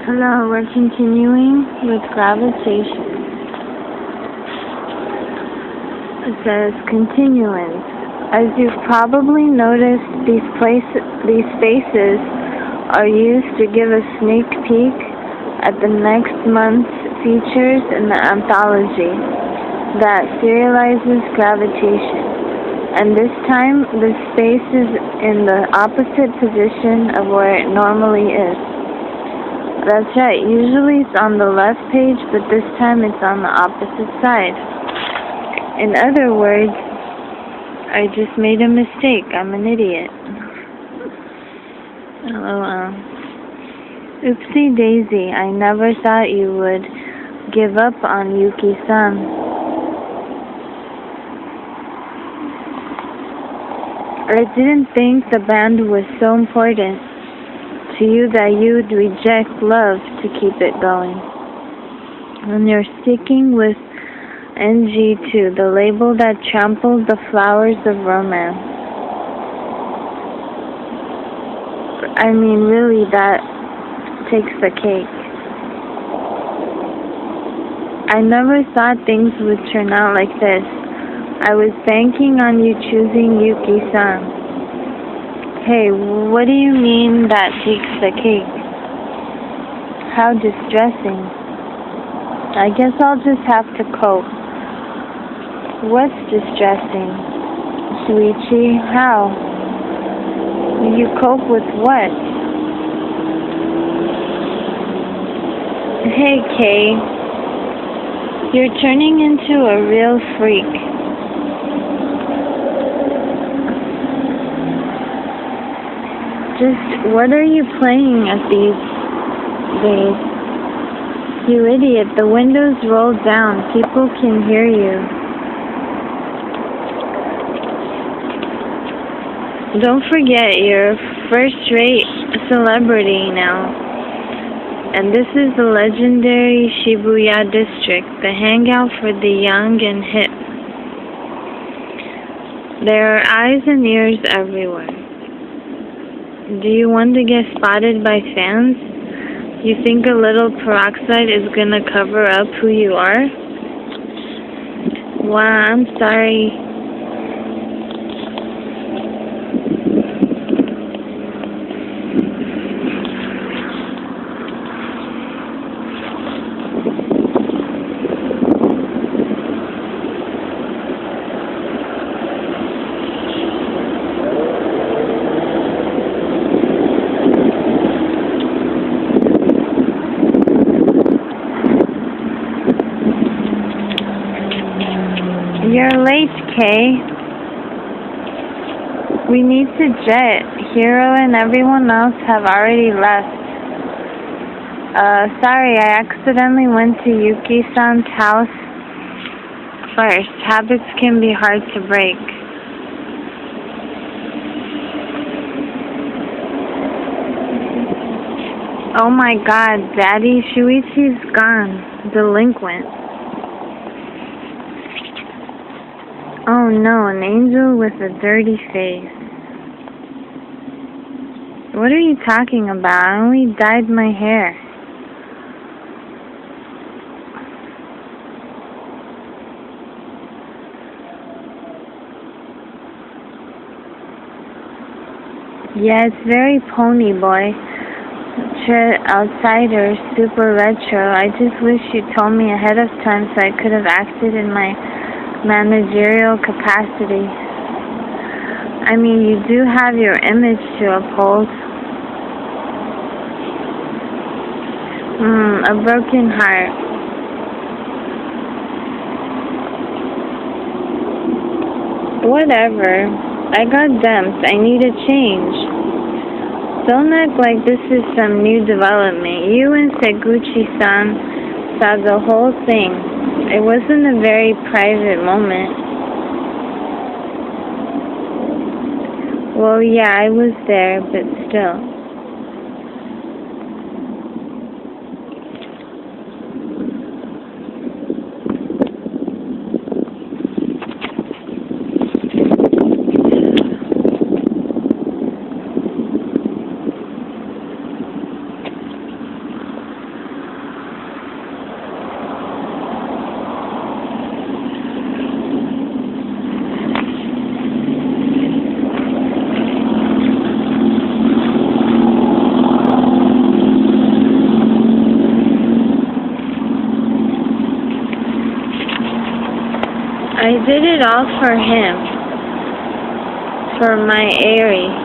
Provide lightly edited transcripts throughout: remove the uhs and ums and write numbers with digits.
Hello, we're continuing with Gravitation. It says continuance. As you've probably noticed, these spaces are used to give a sneak peek at the next month's features in the anthology that serializes Gravitation. And this time, the space is in the opposite position of where it normally is. That's right, usually it's on the left page, but this time it's on the opposite side. In other words, I just made a mistake. I'm an idiot. LOL. Oopsie daisy, I never thought you would give up on Yuki-san. I didn't think the band was so important to you that you'd reject love to keep it going. And you're sticking with NG2, the label that trampled the flowers of romance. I mean, really, that takes the cake. I never thought things would turn out like this. I was banking on you choosing Yuki-san. Hey, what do you mean that takes the cake? How distressing. I guess I'll just have to cope. What's distressing? Shuichi, how? You cope with what? Hey, Kay. You're turning into a real freak. Just, what are you playing at these days? You idiot, the window's rolled down. People can hear you. Don't forget, you're a first-rate celebrity now. And this is the legendary Shibuya district, the hangout for the young and hip. There are eyes and ears everywhere. Do you want to get spotted by fans? You think a little peroxide is gonna cover up who you are? Wow, I'm sorry. You're late, Kay. We need to jet. Hero and everyone else have already left. Sorry, I accidentally went to Yuki-san's house first. Habits can be hard to break. Oh my god, Daddy, Shuichi's gone. Delinquent. Oh no, an angel with a dirty face. What are you talking about? I only dyed my hair. Yeah, it's very pony boy. Outsider, super retro. I just wish you told me ahead of time so I could have acted in my managerial capacity. I mean, you do have your image to uphold. A broken heart. Whatever. I got dumped. I need a change. Don't act like this is some new development. You and Seguchi-san saw the whole thing. It wasn't a very private moment. Well, yeah, I was there, but still. did it all for him, for my Aries.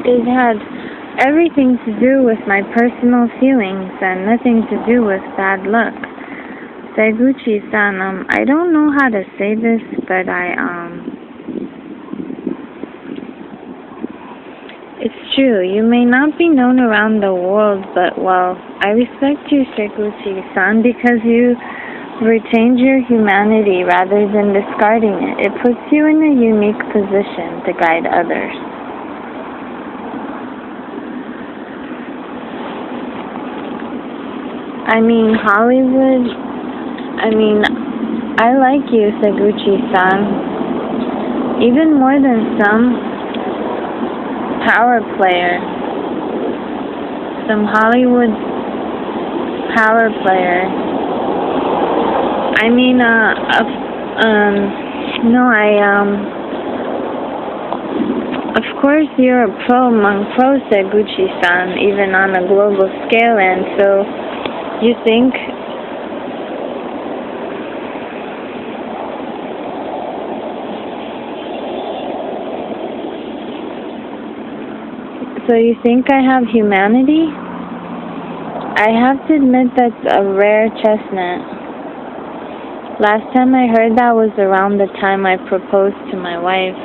It had everything to do with my personal feelings and nothing to do with bad luck. Seguchi-san, I don't know how to say this, but it's true. You may not be known around the world, but, well, I respect you, Seguchi-san, because you retained your humanity rather than discarding it. It puts you in a unique position to guide others. I mean, Hollywood, I like you, Seguchi-san, even more than some power player, some Hollywood power player. Of course you're a pro among pros, Seguchi-san, even on a global scale, and so you think I have humanity? I have to admit that's a rare chestnut. Last time I heard that was around the time I proposed to my wife.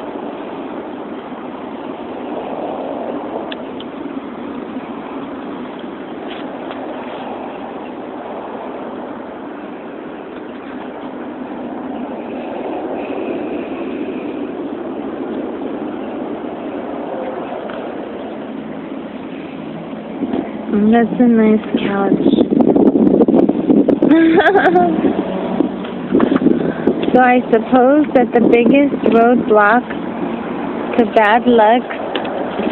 That's a nice couch. So I suppose that the biggest roadblock to bad luck,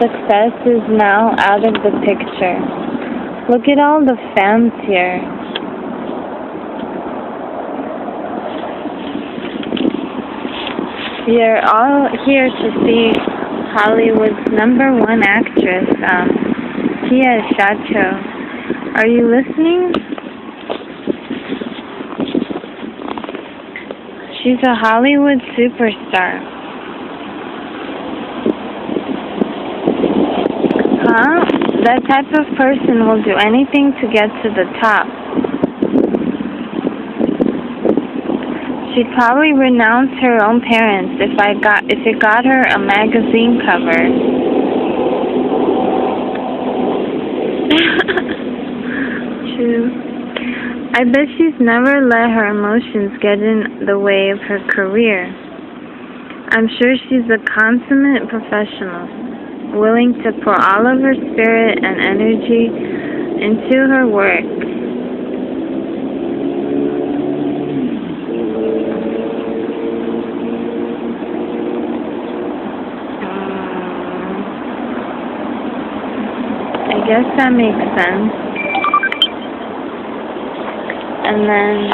success, is now out of the picture. Look at all the fans here. You're all here to see Hollywood's #1 actress, Tia Shacho. Are you listening? She's a Hollywood superstar. Huh? That type of person will do anything to get to the top. She'd probably renounce her own parents if it got her a magazine cover. True. I bet she's never let her emotions get in the way of her career. I'm sure she's a consummate professional, willing to pour all of her spirit and energy into her work. I guess that makes sense. And then,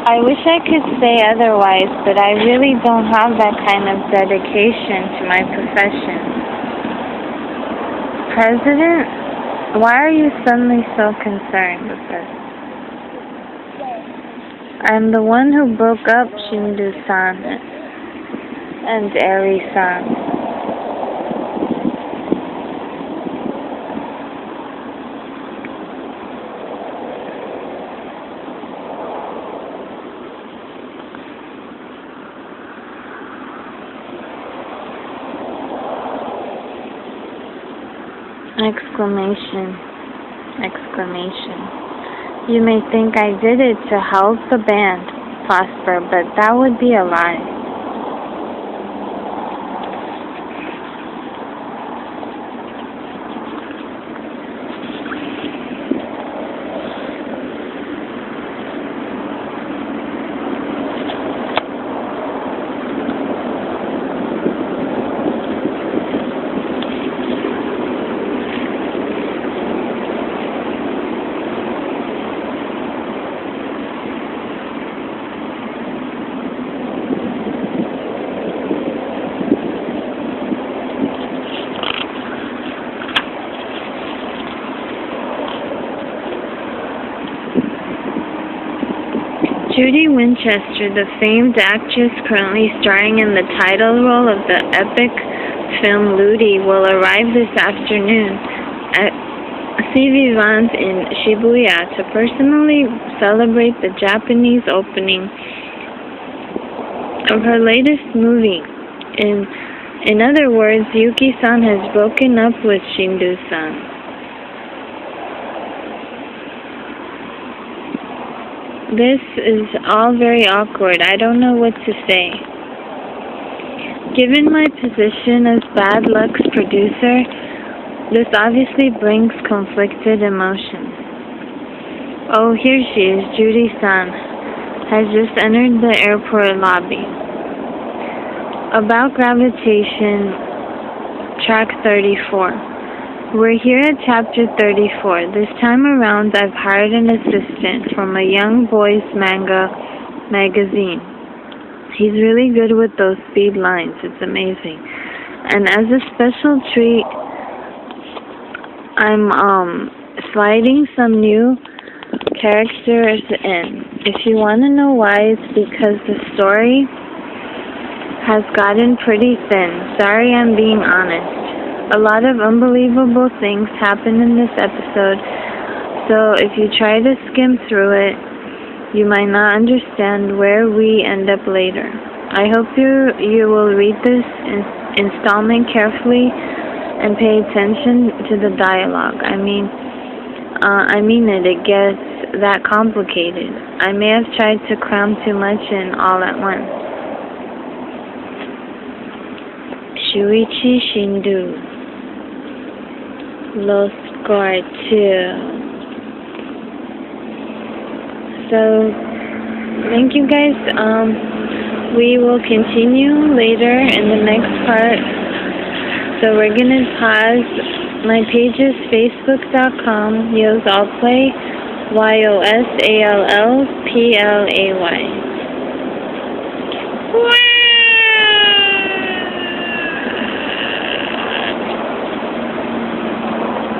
I wish I could say otherwise, but I really don't have that kind of dedication to my profession. President, why are you suddenly so concerned with this? I'm the one who broke up Shindu-san and Eri-san. Exclamation. You may think I did it to help the band prosper, but that would be a lie. Judy Winchester, the famed actress currently starring in the title role of the epic film Ludi, will arrive this afternoon at C. Vivant in Shibuya to personally celebrate the Japanese opening of her latest movie. In other words, Yuki-san has broken up with Shindu-san. This is all very awkward. I don't know what to say. Given my position as Bad Luck's producer, this obviously brings conflicted emotions. Oh, here she is. Judy-san has just entered the airport lobby. About Gravitation, track 34. We're here at chapter 34. This time around, I've hired an assistant from a young boys manga magazine. He's really good with those speed lines. It's amazing. And as a special treat, I'm sliding some new characters in. If you want to know why, it's because the story has gotten pretty thin. Sorry, I'm being honest. A lot of unbelievable things happen in this episode, so if you try to skim through it, you might not understand where we end up later. I hope you will read this installment carefully and pay attention to the dialogue. I mean it gets that complicated. I may have tried to cram too much in all at once. Shuichi Shindu. Los Score 2. So, thank you guys. We will continue later in the next part. So we're going to pause. My page is facebook.com, YosAllPlay, YOSALLPLAY.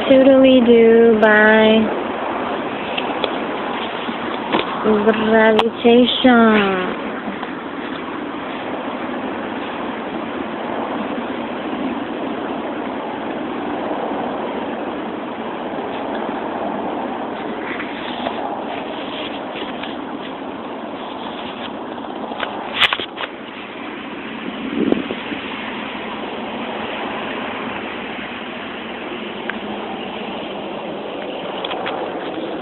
Toodly-doo, bye. Gravitation.